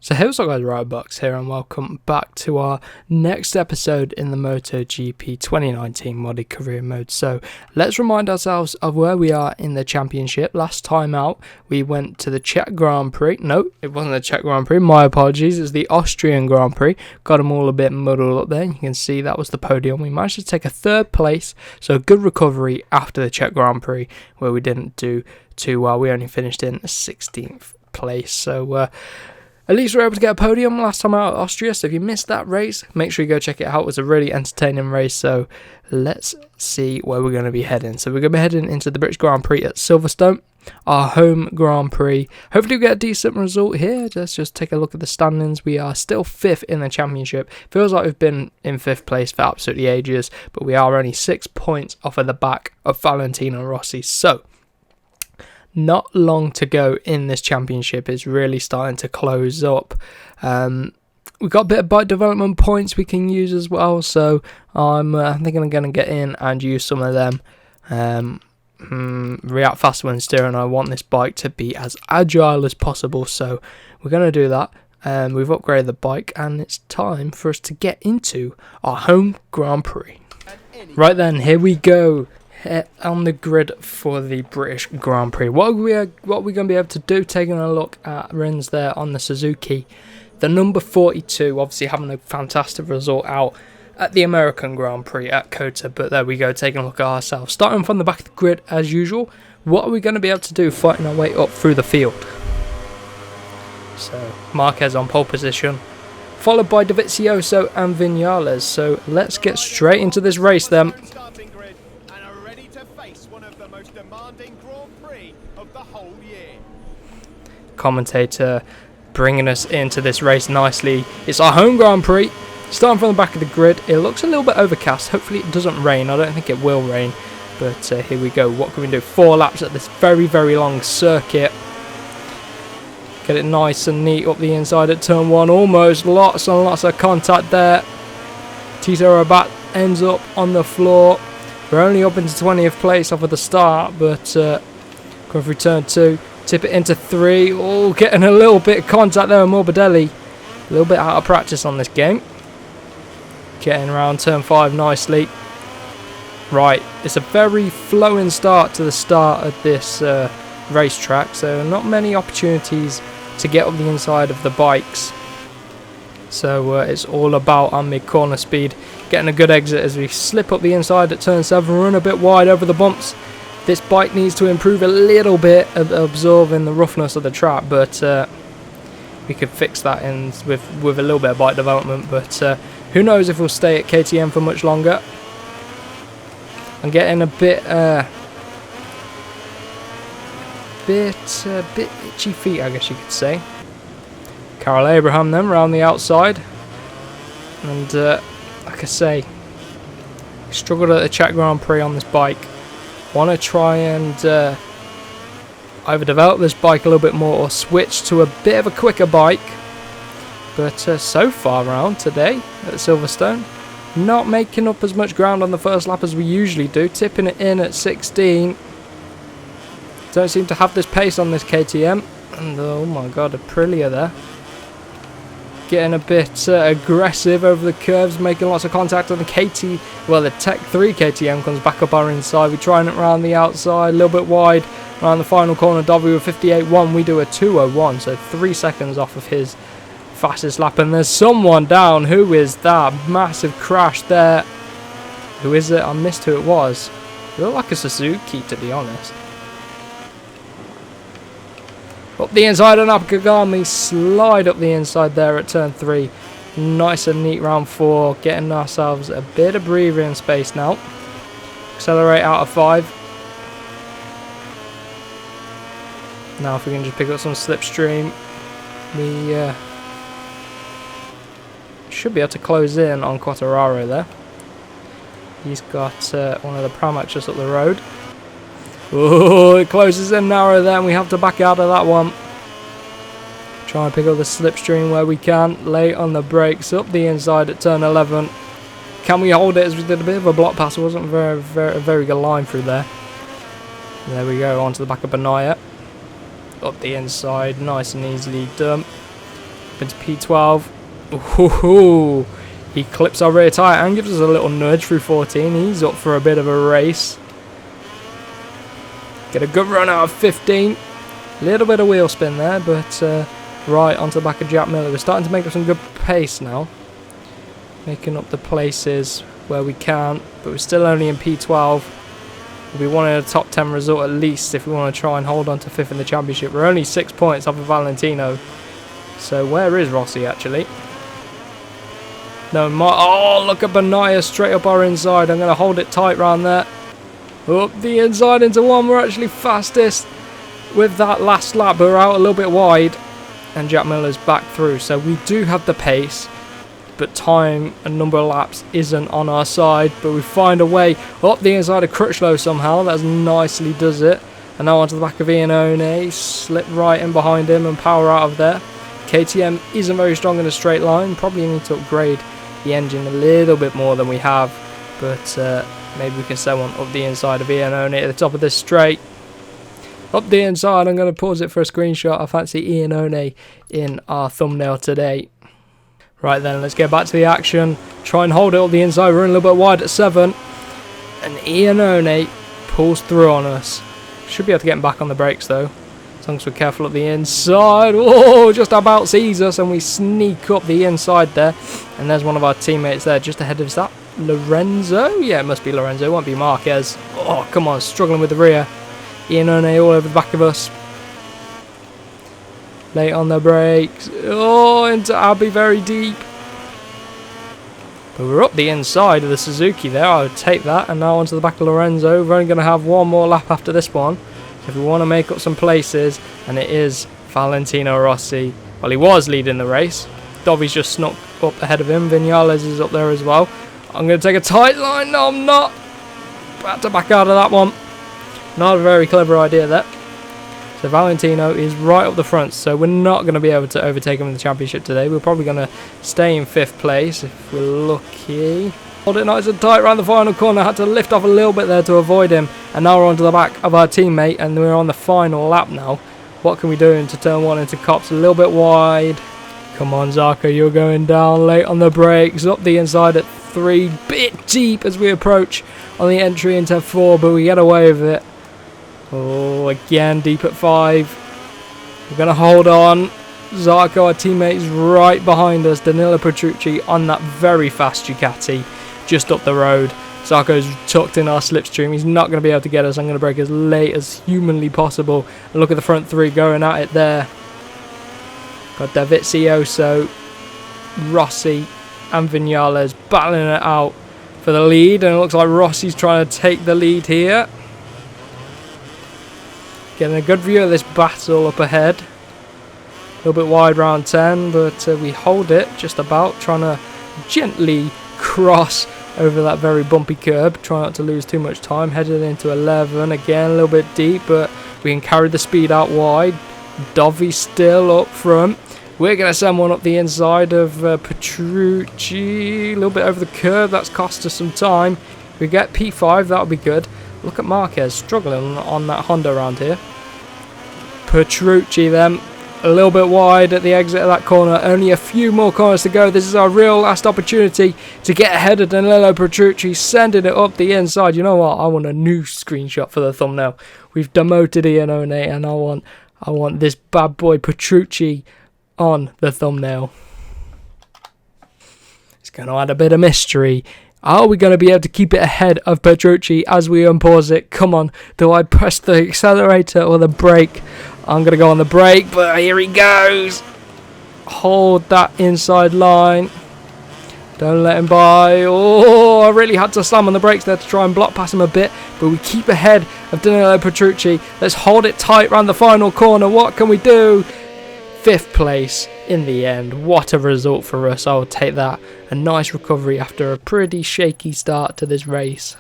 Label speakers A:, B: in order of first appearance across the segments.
A: So hey, what's up guys, Riotbox here and welcome back to our next episode in the MotoGP 2019 modded career mode. So let's remind ourselves of where we are in the championship. Last time out we went to the Czech Grand Prix. No, it wasn't the Czech Grand Prix, my apologies, it's the Austrian Grand Prix. Got them all a bit muddled up there. You can see that was the podium. We managed to take a third place, so a good recovery after the Czech Grand Prix where we didn't do too well. We only finished in 16th place, so at least we were able to get a podium last time out at Austria, so if you missed that race, make sure you go check it out. It was a really entertaining race, so let's see where we're going to be heading. So we're going to be heading into the British Grand Prix at Silverstone, our home Grand Prix. Hopefully we get a decent result here. Let's just take a look at the standings. We are still 5th in the championship. Feels like we've been in 5th place for absolutely ages, but we are only 6 points off of the back of Valentino Rossi. So not long to go in this championship. It's really starting to close up. We've got a bit of bike development points we can use as well, so I'm thinking I'm going to get in and use some of them. React faster when steering. I want this bike to be as agile as possible, so we're going to do that. We've upgraded the bike and it's time for us to get into our home Grand Prix. Right then, here we go. On the grid for the British Grand Prix. What are we going to be able to do? Taking a look at Rins there on the Suzuki. The number 42, obviously having a fantastic result out at the American Grand Prix at Kota. But there we go, taking a look at ourselves. Starting from the back of the grid as usual. What are we going to be able to do fighting our way up through the field? So Marquez on pole position, followed by Dovizioso and Vinales. So let's get straight into this race then. Commentator bringing us into this race nicely. It's our home Grand Prix, starting from the back of the grid. It looks a little bit overcast. Hopefully it doesn't rain. I don't think it will rain, but here we go. What can we do? 4 laps at this very long circuit. Get it nice and neat up the inside at turn 1. Almost lots and lots of contact there. Tito Rabat ends up on the floor. We're only up into 20th place off of the start, but going through turn 2. Tip it into 3. Oh, getting a little bit of contact there with Morbidelli. A little bit out of practice on this game. Getting around turn 5 nicely. Right, it's a very flowing start to the start of this racetrack, so not many opportunities to get up the inside of the bikes. So it's all about our mid-corner speed. Getting a good exit as we slip up the inside at turn 7. Run a bit wide over the bumps. This bike needs to improve a little bit at absorbing the roughness of the track, but we could fix that in with a little bit of bike development. But who knows if we'll stay at KTM for much longer. I'm getting a bit itchy feet, I guess you could say. Karel Abraham then round the outside, and like I say, struggled at the Czech Grand Prix on this bike. Want to try and either develop this bike a little bit more or switch to a bit of a quicker bike. But so far around today at Silverstone, not making up as much ground on the first lap as we usually do. Tipping it in at 16. Don't seem to have this pace on this KTM. And oh my god, Aprilia there. Getting a bit aggressive over the curves, making lots of contact on the the Tech 3 KTM comes back up our inside. We're trying it around the outside, a little bit wide around the final corner. Dovi with 58.1, we do a 2:01, so 3 seconds off of his fastest lap. And there's someone down. Who is that? Massive crash there. Who is it? I missed who it was. It looked like a Suzuki, to be honest. Up the inside and up Kagami, slide up the inside there at turn 3. Nice and neat round 4, getting ourselves a bit of breathing space now. Accelerate out of 5. Now if we can just pick up some slipstream, we should be able to close in on Quartararo there. He's got one of the Pramacs just up the road. Oh, it closes in narrow there, and we have to back out of that one. Try and pick up the slipstream where we can. Late on the brakes, up the inside at turn 11. Can we hold it as we did a bit of a block pass? It wasn't a very good line through there. There we go, onto the back of Banaya. Up the inside, nice and easily done. into P12. Ooh, he clips our rear tyre and gives us a little nudge through 14. He's up for a bit of a race. Get a good run out of 15. Little bit of wheel spin there, but right onto the back of Jack Miller. We're starting to make up some good pace now. Making up the places where we can, but we're still only in P12. We wanted a top 10 result at least if we want to try and hold on to 5th in the championship. We're only 6 points off of Valentino. So where is Rossi actually? No, oh, look at Benaya straight up our inside. I'm going to hold it tight round there. Up the inside into one. We're actually fastest with that last lap. We're out a little bit wide and Jack Miller's back through. So we do have the pace, but time and number of laps isn't on our side. But we find a way up the inside of Crutchlow somehow. That nicely does it. And now onto the back of Iannone. Slip right in behind him and power out of there. KTM isn't very strong in a straight line. Probably need to upgrade the engine a little bit more than we have. But maybe we can sell one up the inside of Iannone at the top of this straight. Up the inside. I'm going to pause it for a screenshot. I fancy Iannone in our thumbnail today. Right then, let's get back to the action. Try and hold it up the inside. We're in a little bit wide at 7. And Iannone pulls through on us. Should be able to get him back on the brakes though, as long as we're careful up the inside. Oh, just about sees us and we sneak up the inside there. And there's one of our teammates there just ahead of us. Is that Lorenzo? Yeah, it must be Lorenzo. It won't be Marquez. Oh, come on, struggling with the rear. Iannone all over the back of us. Late on the brakes. Oh, into Abbey very deep. But we're up the inside of the Suzuki there. I would take that. And now onto the back of Lorenzo. We're only going to have one more lap after this one. If we want to make up some places. And it is Valentino Rossi. Well, he was leading the race. Dovi's just snuck up ahead of him. Vinales is up there as well. I'm going to take a tight line. No, I'm not. About to back out of that one. Not a very clever idea there. So Valentino is right up the front, so we're not going to be able to overtake him in the championship today. We're probably going to stay in 5th place if we're lucky. Hold it nice and tight around the final corner. Had to lift off a little bit there to avoid him. And now we're onto the back of our teammate and we're on the final lap now. What can we do into turn 1 into Cops? A little bit wide. Come on, Zarco, you're going down late on the brakes. Up the inside at 3. Bit deep as we approach on the entry into 4, but we get away with it. Oh, again, deep at 5. We're going to hold on. Zarco, our teammate, is right behind us. Danilo Petrucci on that very fast Ducati just up the road. Zarco's tucked in our slipstream. He's not going to be able to get us. I'm going to brake as late as humanly possible. And look at the front 3 going at it there. Got Dovizioso, Rossi and Vinales battling it out for the lead. And it looks like Rossi's trying to take the lead here. Getting a good view of this battle up ahead. A little bit wide round 10, but we hold it just about. Trying to gently cross over that very bumpy curb. Try not to lose too much time. Headed into 11. Again, a little bit deep, but we can carry the speed out wide. Dovi still up front. We're going to send one up the inside of Petrucci. A little bit over the curb. That's cost us some time. If we get P5, that'll be good. Look at Marquez struggling on that Honda around here. Petrucci then. A little bit wide at the exit of that corner. Only a few more corners to go. This is our real last opportunity to get ahead of Danilo Petrucci. Sending it up the inside. You know what? I want a new screenshot for the thumbnail. We've demoted Iannone and I want this bad boy Petrucci on the thumbnail. It's going to add a bit of mystery. Are we going to be able to keep it ahead of Petrucci as we unpause it? Come on. Do I press the accelerator or the brake? I'm going to go on the brake, but here he goes. Hold that inside line. Don't let him by. Oh, I really had to slam on the brakes there to try and block past him a bit. But we keep ahead of Danilo Petrucci. Let's hold it tight around the final corner. What can we do? 5th place in the end. What a result for us. I will take that. A nice recovery after a pretty shaky start to this race.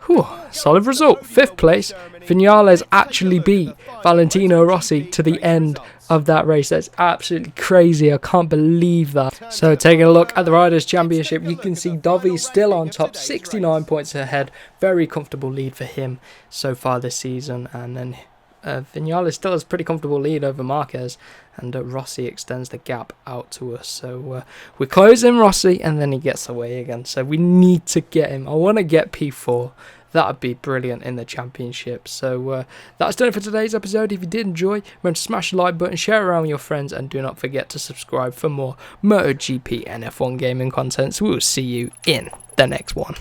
A: Whew, solid result. 5th place. Vinales actually beat Valentino Rossi to the end of that race. That's absolutely crazy. I can't believe that. So taking a look at the Riders' Championship, you can see Dovi still on top, 69 points ahead. Very comfortable lead for him so far this season. And then Vinales still has a pretty comfortable lead over Marquez, and Rossi extends the gap out to us. So we close in Rossi, and then he gets away again. So we need to get him. I want to get P4. That would be brilliant in the championship. So that's done it for today's episode. If you did enjoy, remember to smash the like button, share it around with your friends, and do not forget to subscribe for more MotoGP and F1 gaming content. So we'll see you in the next one.